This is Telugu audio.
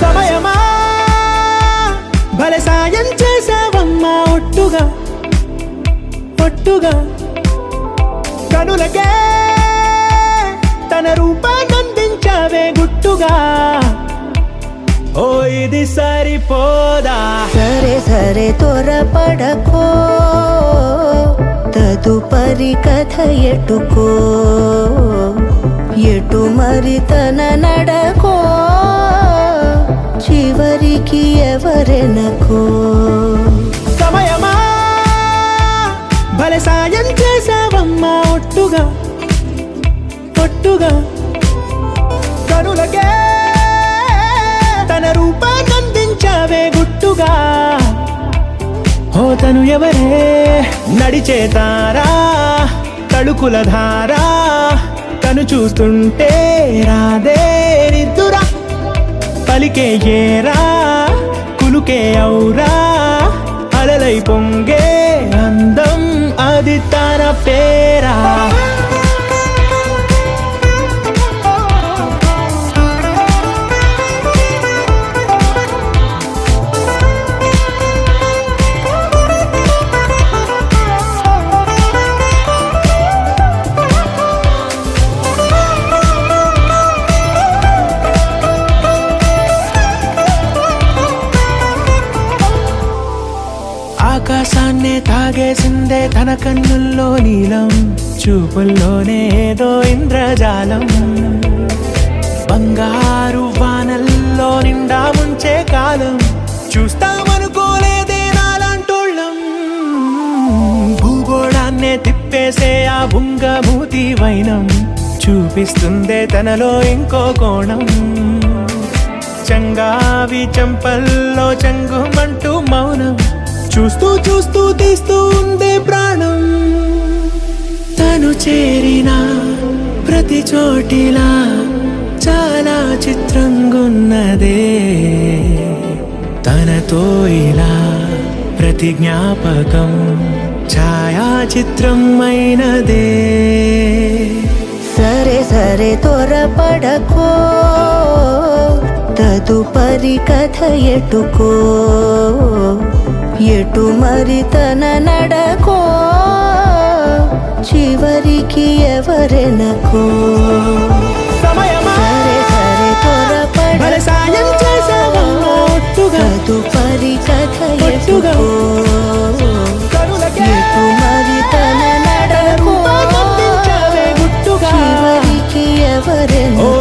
సమయమా భలే సాయం చేసావమ్మా ఒట్టుగా ఒట్టుగా కనులకే తన రూపాన్నందించావే గుట్టుగా ఓ ఇది సరిపోదా సరే సరే త్వరపడకో తదుపరి కథ ఎటుకో ఎటు మరి తన నడకో చివరికి ఎవరెనకో సమయమా భలే సాయం చేసావమ్మా ఒట్టుగా ఒట్టుగా కనులకే తన రూపాన్నందించావే గుట్టుగా ఓ తను ఎవరే నడిచే తారా తడుకుల ధారా తను చూస్తుంటే రాదే నిద్దురా పలికే ఏరా కులుకే ఔరా అలలై పొంగే అందం అది తన పేరా ఆకాశాన్నే తాగేసిందే తన కన్నుల్లో నీలం చూపుల్లోనే ఏదో ఇంద్రజాలం బంగారు వానల్లో నిండా ముంచే కాలం చూస్తామనుకోలేదే నాలాంటోళ్ళం భూగోళాన్నే తిప్పేసే ఆ బుంగమూతి వైనం చూపిస్తుందే తనలో ఇంకో కోణం చంగావి చెంపల్లో చంగుమంటూ మౌనం చూస్తూ చూస్తూ తీస్తూ ఉందే ప్రాణం తను చేరిన ప్రతి చోటిలా చాలా చిత్రంగున్నదే తనతో ఇలా ప్రతి జ్ఞాపకం ఛాయాచిత్రం అయినదే సరే సరే త్వరపడకో తదుపరి కథ ఎటుకో ఎటు మరి తన నడకో చివరికి ఎవరెనకో సమయమా సరే సరే భలే సాయం చేసావమ్మా ఒట్టుగా తదుపరి కథ ఒట్టుగా ఎటుకో కనులకే ఎటు మరి తన నడకో రూపాన్నందించావే గుట్టుగా చివరికి ఎవరెనకో ఓ